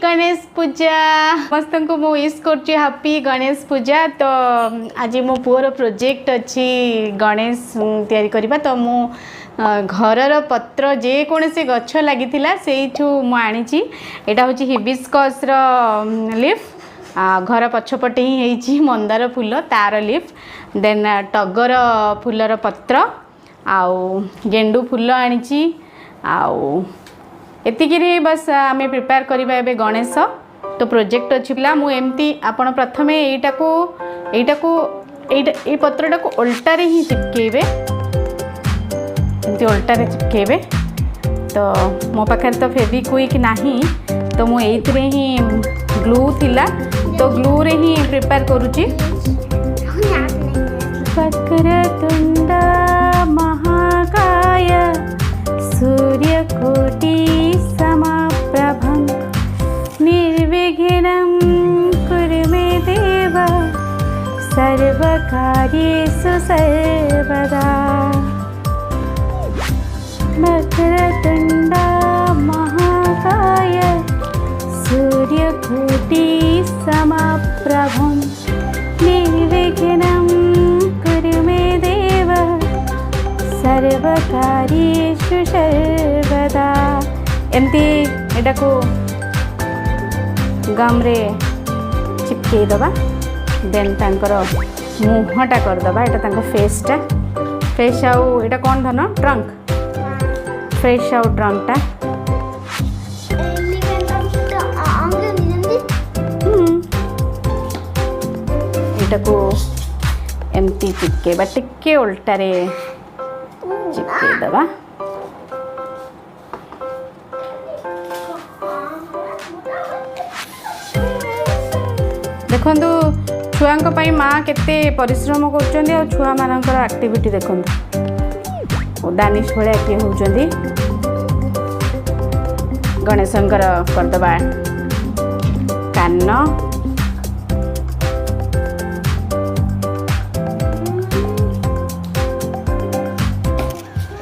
गणेश पूजा समस्त को मु विश कर हैप्पी गणेश पूजा। तो आज मो पुअर प्रोजेक्ट अच्छी गणेश तैयारी करबा। तो मु घरर पत्र जे कोनसे गछ लागि से मुझे यहाँ हूँ हिबिस्कस लीफ घर पछपटे ही मंदार फूल तार लीफ देन टगर फूलर पत्र आउ गेंडू फूल आनी आउ एतिकी बस आम प्रिपेयर करवा ए गणेश। तो प्रोजेक्ट अच्छी पिला मुझे आपण प्रथम ये पत्रटा को उल्टारे ही चिपकेबे उल्टारे चिपकेबे। तो मो पाखे तो फेविक्विक नहीं तो मुझे ही ग्लू थिला तो ग्लू रे ही प्रिपेयर करुची। वक्रतुंड महाकाय सूर्यकोटि समप्रभं निर्विघ्नं कुरु मे देव सर्वकार्येषु सर्वदा। वक्रतुंड महाकाय सूर्यकोटि समप्रभं निर्विघ्नं कुरु मे देव सर्वकार्येषु सर्वदा। एमती एटा को गम रे चिपके दबा देन तांकर मुहटा कर दबा। एटा तांको फेस आउ एटा कोन धन ट्रंक फेस आउ ट्रंक टा एटा को एमती चिपकेबा टिके उल्टारे चिपके दबा। देखंतु छुआंक पई माँ केते परिश्रम करछन्ती आ छुआ मानकर एक्टिविटी देखंतु दानिश भलिया किए होउछन्ती। गणेशंकर करदबा कान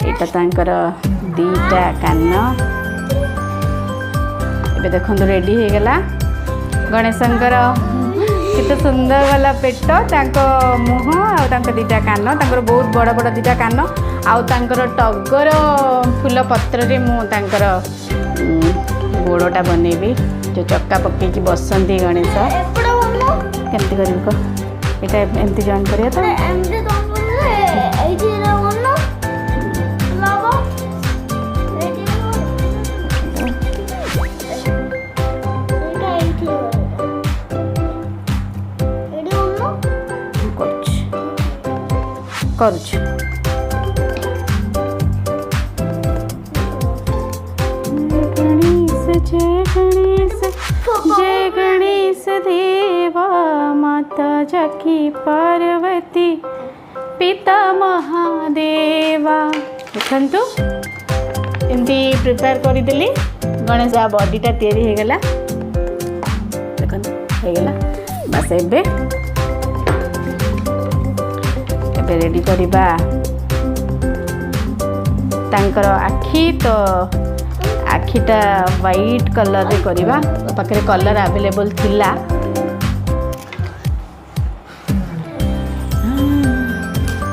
एटा तांकर दीटा कान ए देखो रेडी हो गला गणेशंकर केते सुंदर वाला पेट तांको मुह आ दीटा कान तांकर बहुत बड़ बड़ दीटा कान आउ तांकर टगर फूल पत्र रे मु तांकर गोड़टा बनैबी जो चक्का पकईकी बसंती गणेश केमती कर एटा एमती जॉइन करिया तो करुछ जय गणेश देवा माता जकी पार्वती पिता महादेवा। देखंतु एमती प्रिपेयर करदेली गणेश आ बॉडीटा तैयारी हो गला। देखंतु हो गला बस एबे रेडी करिबा तांकर आखी। तो आखिटा व्हाइट कलर रे करिबा पाखरे कलर अवेलेबल थिला।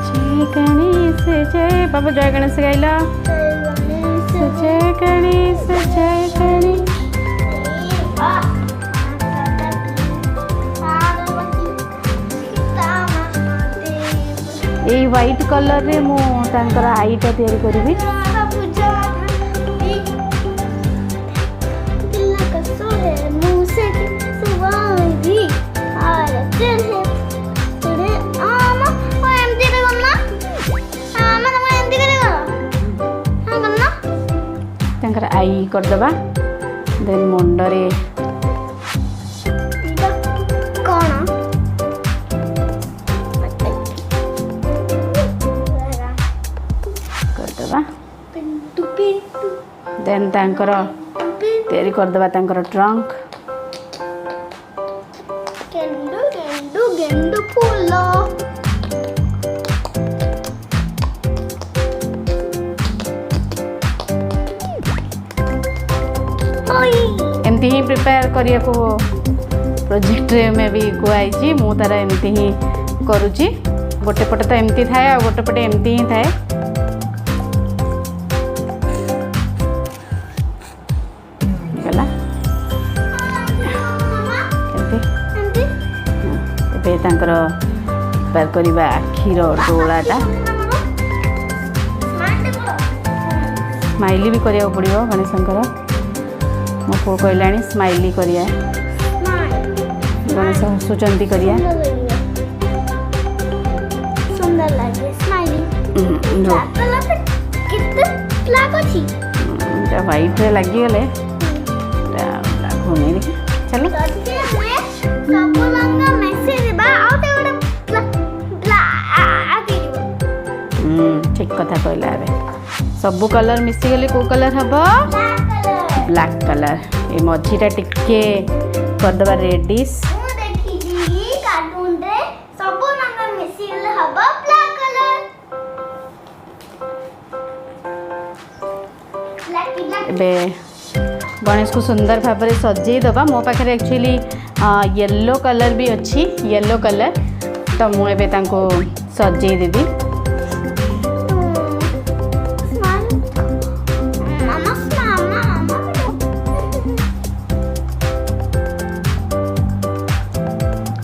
जय गणेश जय बाबा जय गणेश गाइला जय गणेश जय गणेश। ये व्हाइट कलर रे मु तांकर आईटा तैयारी करिबी। तांकर आई कर दबा देन मुंडरे देन तांकर तैयारी करदबा तांकर ट्रंक गेंडू गेंडू गेंडू फूल एमती ही प्रिपेयर करिया को प्रोजेक्ट रे में भी कुआई मु तार एमती ही करुची गोटे पटे तो एमती थाए आ गोटे पटे एमती ही थाए गला एबे तांकर पार करबा आखिर डोलाटा स्माइली भी करिया पड़ो गणेशंकर मो पु कहलाणी स्माइली करिया गणेश हसुचंती करिया सुंदर लगे स्माइली कितने ब्लैक अछि व्हाइट रे लगी गले घूमे देखी चलो सब रंग मैसेज बा आउट ठीक कथा कहला एबे सब कलर मिसी गले को कलर हबो ब्लैक कलर ए मझीटा टिके कर दबा रेडिश कार्टून रे सब रंग मिसी गले हबो ब्लैक कलर एबे गणेश को सुंदर भाव में सजे दबा मो पाखे एक्चुअली येलो कलर भी अच्छी येलो कलर तो मुझे सजे देवी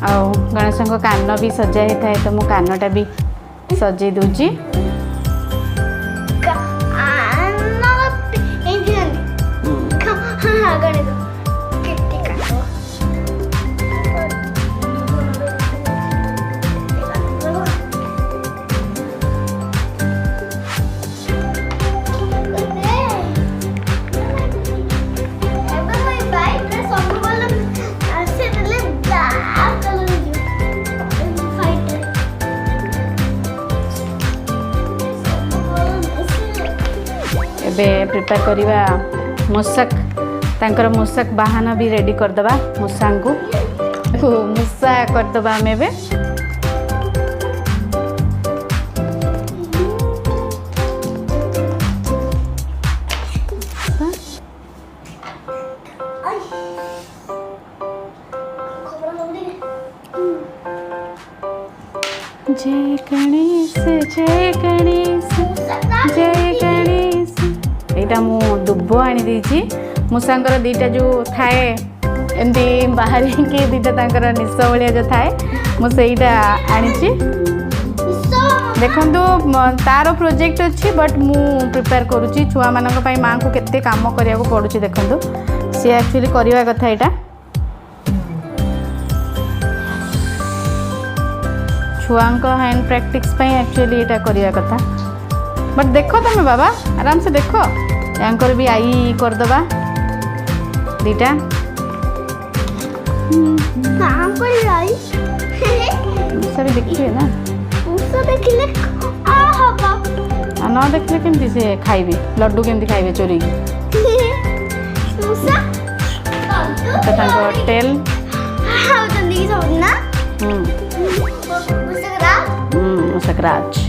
आउ गणेश कान भी सजा होता है तो मो कानटा भी सजे दूची प्रिपेयर करिवा मूषक तांकर मूषक बाहन भी रेडी करदबा मूषा को मूषा करदबा हमें बे जय गणेश जय गणेश जय गणेश एटा मु दुब आनी देछि मूषांकर दीटा जो थाए एमती बाहर के दीटा तांकर निश भाया जो थाए मु सेटा आनी देखंतु तार प्रोजेक्ट अच्छी बट मु प्रिपेयर करुच्ची छुआ मानक पई मां को केते काम करिया को पड़ुची देखंतु सी एक्चुअली करवा कथा एटा छुआंक हैंड प्रैक्टिस पई एक्चुअली एटा करवा कथा बट देखो तुम बाबा आराम से देखो यांकर भी आई कर दबा दीटा काम कर आई सब देखिए ना उसे देखले आ हबा आ न देखले केमती से खाइबे लड्डू केमती खाइबे चोरी मुसा तो तांको टेल हाउ जल्दी सब ना सकराज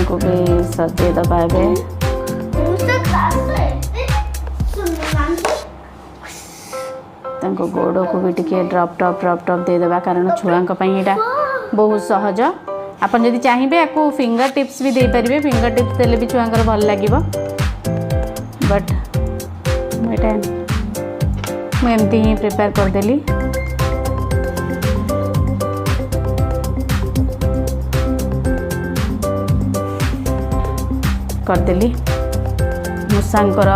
को भी सजे दबावे गोड़ को भी टिके ड्रप टप दे देबा कारण छुआ बहुत सहज आपन जदि चाहिए आपको फिंगर टिप्स भी दे पारिबे फिंगर टिप्स देले भी छुआंकर भल लागिबो बट एटा मैं एमती ही प्रिपेयर कर देली करदेली मूषांकर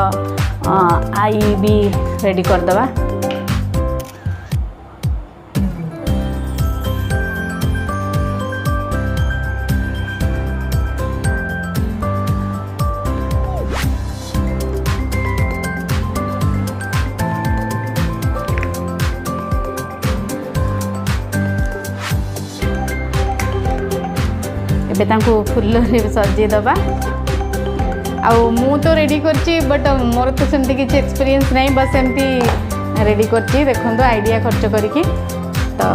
आई भी रेडी करदबा एबे तांको फुल रे सजे दबा आउ मु तो रेडी करची बट मोर तो सेमती किसी एक्सपीरियंस नहीं बस एमती रेडी करची देखो आइडिया खर्च करके तो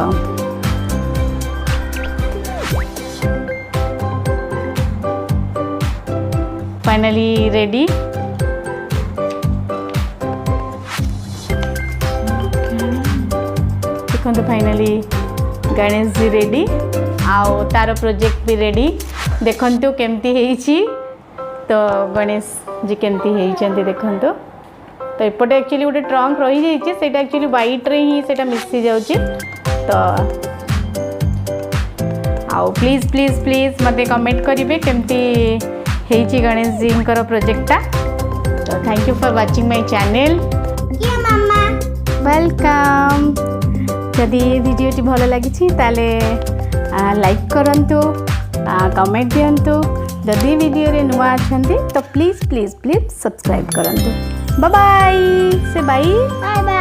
फाइनाली रेडी। देखो फाइनाली गणेश जी रेडी आउ तार प्रोजेक्ट भी रेडी। देखंतु केमती हेइची तो गणेश जी केमती हेइचंती देखंतु। तो एपटे एक्चुअली गोटे ट्रंक रही जाइए सेटा एक्चुअली व्हाइट रे ही सेटा मिसी जाउची। तो आउ प्लीज प्लीज प्लीज मते कमेंट करिवे केमती हेइची गणेश जी इंकर प्रोजेक्टटा। तो thank you for watching my channel. ये मम्मा वेलकम। जदि वीडियोटी भल लगी ताले लाइक करंतु, कमेंट दियंतु। जदि वीडियो रे नुआ अछंती तो प्लीज प्लीज प्लीज सब्सक्राइब करंतु। बाय बाय से बाय बाय बाय।